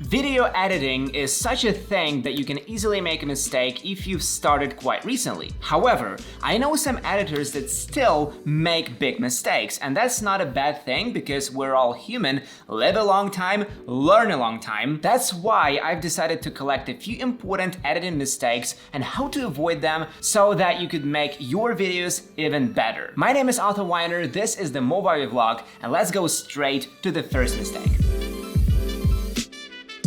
Video editing is such a thing that you can easily make a mistake if you've started quite recently. However, I know some editors that still make big mistakes, and that's not a bad thing because we're all human, live a long time, learn a long time. That's why I've decided to collect a few important editing mistakes and how to avoid them so that you could make your videos even better. My name is Arthur Weiner, this is the Movavi vlog, and let's go straight to the first mistake.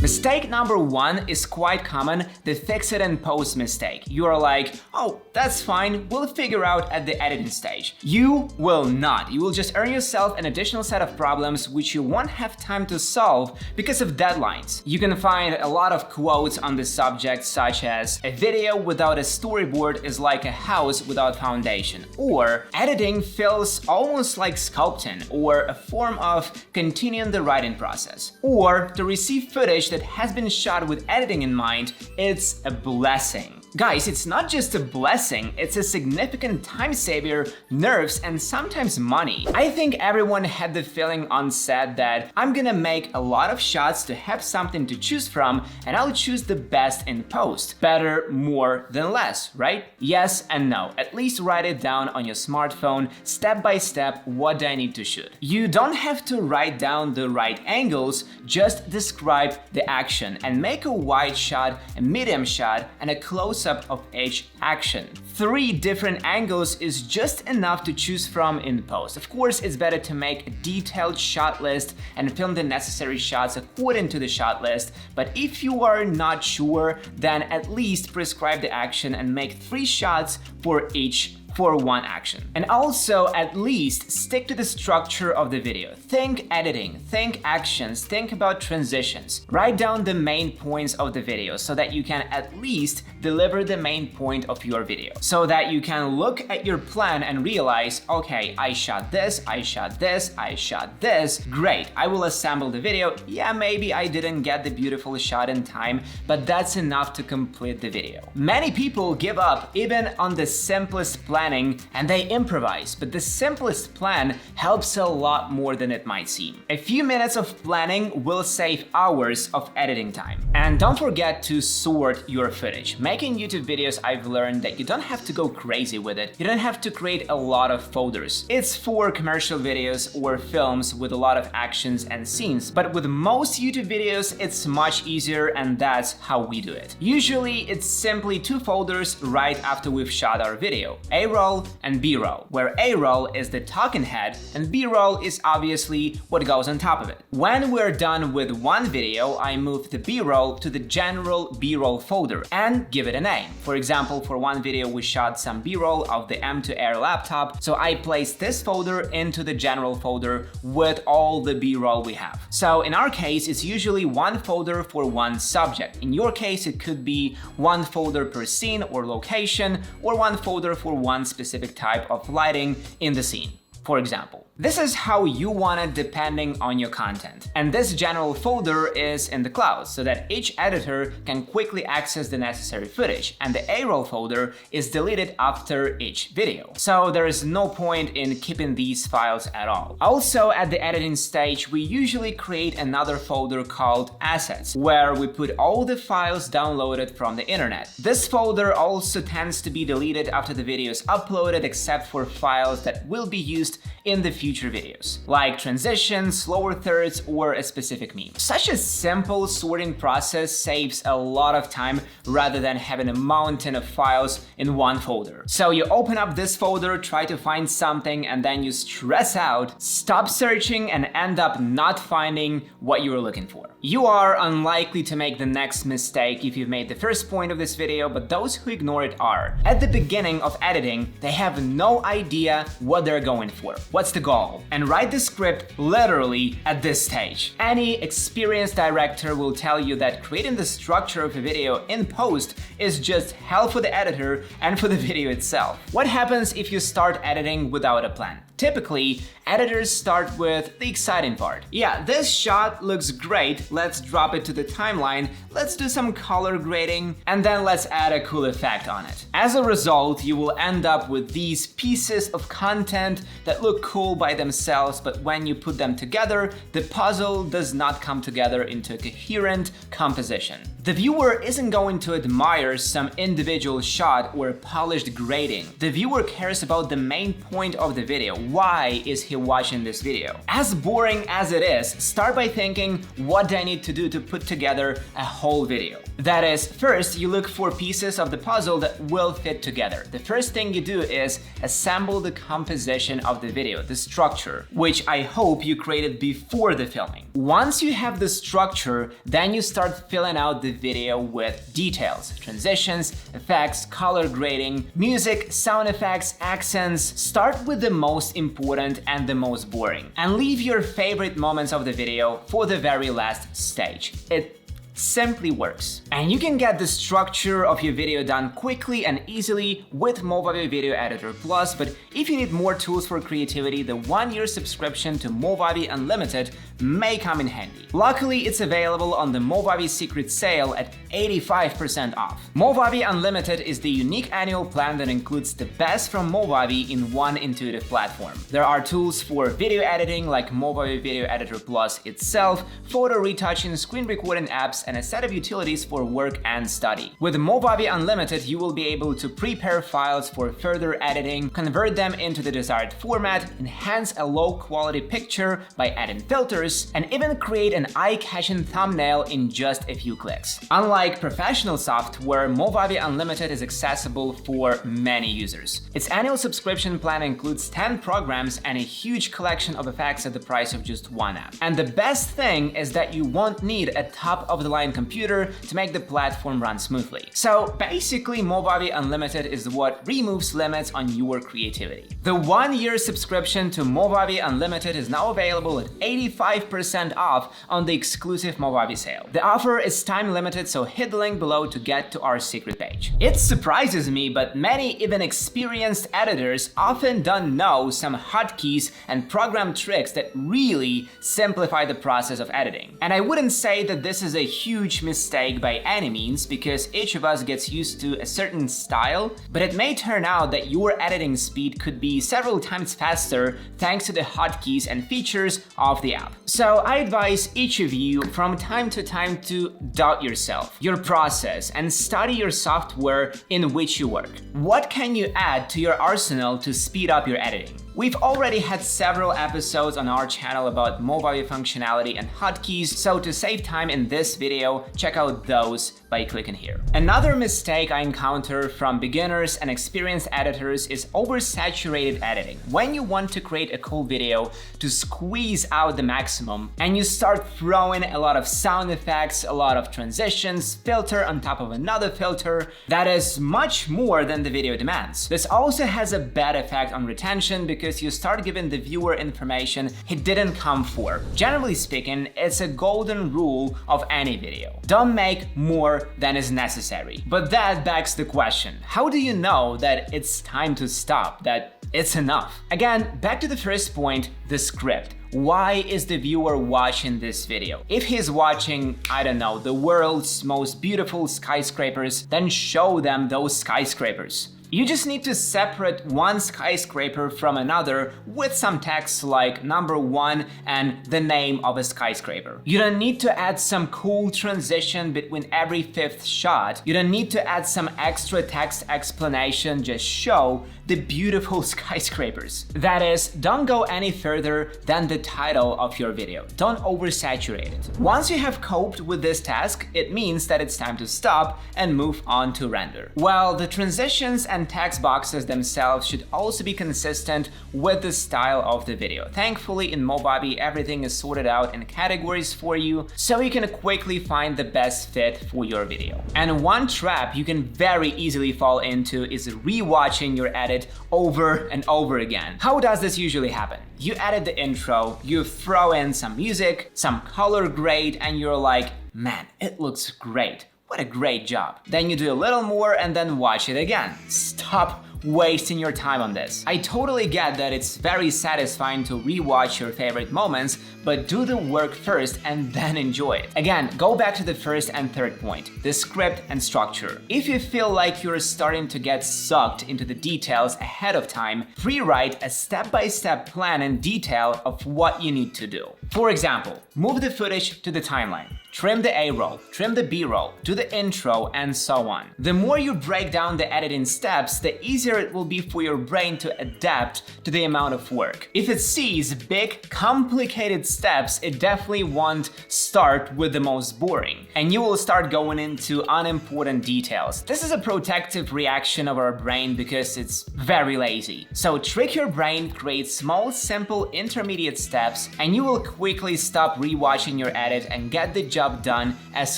Mistake number one is quite common, the fix it and post mistake. You are like, oh, that's fine, we'll figure out at the editing stage. You will not. You will just earn yourself an additional set of problems which you won't have time to solve because of deadlines. You can find a lot of quotes on the subject such as, a video without a storyboard is like a house without foundation, or editing feels almost like sculpting, or a form of continuing the writing process, or to receive footage that has been shot with editing in mind, it's a blessing. Guys, it's not just a blessing, it's a significant time saver, nerves, and sometimes money. I think everyone had the feeling on set that I'm gonna make a lot of shots to have something to choose from, and I'll choose the best in post. Better, more than less, right? Yes and no. At least write it down on your smartphone, step by step, what do I need to shoot. You don't have to write down the right angles, just describe the action and make a wide shot, a medium shot, and a close-up of each action. 3 different angles is just enough to choose from in post. Of course, it's better to make a detailed shot list and film the necessary shots according to the shot list, but if you are not sure, then at least prescribe the action and make 3 shots for one action. And also, at least stick to the structure of the video. Think editing, think actions, think about transitions. Write down the main points of the video so that you can at least deliver the main point of your video. So that you can look at your plan and realize, okay, I shot this, I shot this, I shot this. Great, I will assemble the video. Yeah, maybe I didn't get the beautiful shot in time, but that's enough to complete the video. Many people give up even on the simplest planning and they improvise, but the simplest plan helps a lot more than it might seem. A few minutes of planning will save hours of editing time. And don't forget to sort your footage. Making YouTube videos, I've learned that you don't have to go crazy with it. You don't have to create a lot of folders. It's for commercial videos or films with a lot of actions and scenes, but with most YouTube videos, it's much easier, and that's how we do it. Usually, it's simply 2 folders right after we've shot our video. A-roll and B-roll, where A-roll is the talking head and B-roll is obviously what goes on top of it. When we're done with one video, I move the B-roll to the general B-roll folder and give it a name. For example, for one video we shot some B-roll of the M2 laptop, so I placed this folder into the general folder with all the B-roll we have. So in our case, it's usually 1 folder for one subject. In your case, it could be 1 folder per scene or location, or 1 folder for one specific type of lighting in the scene, for example. This is how you want it depending on your content. And this general folder is in the cloud so that each editor can quickly access the necessary footage, and the A-roll folder is deleted after each video. So there is no point in keeping these files at all. Also, at the editing stage, we usually create another folder called Assets, where we put all the files downloaded from the internet. This folder also tends to be deleted after the video is uploaded, except for files that will be used in the future videos, like transitions, slower thirds, or a specific meme. Such a simple sorting process saves a lot of time rather than having a mountain of files in one folder. So you open up this folder, try to find something, and then you stress out, stop searching, and end up not finding what you were looking for. You are unlikely to make the next mistake if you've made the first point of this video, but those who ignore it are. At the beginning of editing, they have no idea what they're going for. What's the goal? And write the script literally at this stage. Any experienced director will tell you that creating the structure of a video in post is just hell for the editor and for the video itself. What happens if you start editing without a plan? Typically, editors start with the exciting part. Yeah, this shot looks great, let's drop it to the timeline, let's do some color grading, and then let's add a cool effect on it. As a result, you will end up with these pieces of content that look cool by themselves, but when you put them together, the puzzle does not come together into a coherent composition. The viewer isn't going to admire some individual shot or polished grading. The viewer cares about the main point of the video. Why is he watching this video? As boring as it is, start by thinking, what do I need to do to put together a whole video? That is, first you look for pieces of the puzzle that will fit together. The first thing you do is assemble the composition of the video, the structure, which I hope you created before the filming. Once you have the structure, then you start filling out the video with details, transitions, effects, color grading, music, sound effects, accents. Start with the most important and the most boring, and leave your favorite moments of the video for the very last stage. It simply works. And you can get the structure of your video done quickly and easily with Movavi Video Editor Plus, but if you need more tools for creativity, the 1-year subscription to Movavi Unlimited may come in handy. Luckily, it's available on the Movavi Secret Sale at 85% off. Movavi Unlimited is the unique annual plan that includes the best from Movavi in one intuitive platform. There are tools for video editing like Movavi Video Editor Plus itself, photo retouching, screen recording apps, and a set of utilities for work and study. With Movavi Unlimited, you will be able to prepare files for further editing, convert them into the desired format, enhance a low-quality picture by adding filters, and even create an eye-catching thumbnail in just a few clicks. Unlike professional software, Movavi Unlimited is accessible for many users. Its annual subscription plan includes 10 programs and a huge collection of effects at the price of just one app. And the best thing is that you won't need a top-of-the-line computer to make the platform run smoothly. So basically, Movavi Unlimited is what removes limits on your creativity. The 1-year subscription to Movavi Unlimited is now available at 85% off on the exclusive Movavi sale. The offer is time limited, so hit the link below to get to our secret page. It surprises me, but many even experienced editors often don't know some hotkeys and program tricks that really simplify the process of editing. And I wouldn't say that this is a huge mistake by any means, because each of us gets used to a certain style, but it may turn out that your editing speed could be several times faster thanks to the hotkeys and features of the app. So I advise each of you from time to time to doubt yourself, your process, and study your software in which you work. What can you add to your arsenal to speed up your editing? We've already had several episodes on our channel about Movavi functionality and hotkeys, so to save time in this video, check out those by clicking here. Another mistake I encounter from beginners and experienced editors is oversaturated editing. When you want to create a cool video to squeeze out the maximum, and you start throwing a lot of sound effects, a lot of transitions, filter on top of another filter, that is much more than the video demands. This also has a bad effect on retention because you start giving the viewer information he didn't come for. Generally speaking, it's a golden rule of any video. Don't make more than is necessary. But that begs the question, how do you know that it's time to stop, that it's enough? Again, back to the first point, the script. Why is the viewer watching this video? If he's watching, I don't know, the world's most beautiful skyscrapers, then show them those skyscrapers. You just need to separate one skyscraper from another with some text like number 1 and the name of a skyscraper. You don't need to add some cool transition between every 5th shot. You don't need to add some extra text explanation, just show the beautiful skyscrapers. That is, don't go any further than the title of your video. Don't oversaturate it. Once you have coped with this task, it means that it's time to stop and move on to render. Well, the transitions and text boxes themselves should also be consistent with the style of the video. Thankfully, in Movavi, everything is sorted out in categories for you, so you can quickly find the best fit for your video. And one trap you can very easily fall into is rewatching your edit over and over again. How does this usually happen? You edit the intro, you throw in some music, some color grade, and you're like, man, it looks great. What a great job. Then you do a little more and then watch it again. Stop wasting your time on this. I totally get that it's very satisfying to rewatch your favorite moments, but do the work first and then enjoy it. Again, go back to the first and third point, the script and structure. If you feel like you're starting to get sucked into the details ahead of time, pre-write a step-by-step plan and detail of what you need to do. For example, move the footage to the timeline. Trim the A-roll, trim the B-roll, do the intro, and so on. The more you break down the editing steps, the easier it will be for your brain to adapt to the amount of work. If it sees big, complicated steps, it definitely won't start with the most boring, and you will start going into unimportant details. This is a protective reaction of our brain because it's very lazy. So trick your brain, create small, simple, intermediate steps, and you will quickly stop rewatching your edit and get the job done as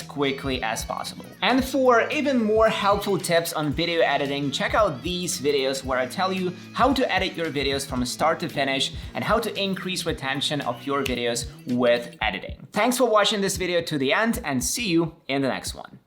quickly as possible. And for even more helpful tips on video editing, check out these videos where I tell you how to edit your videos from start to finish and how to increase retention of your videos with editing. Thanks for watching this video to the end, and see you in the next one.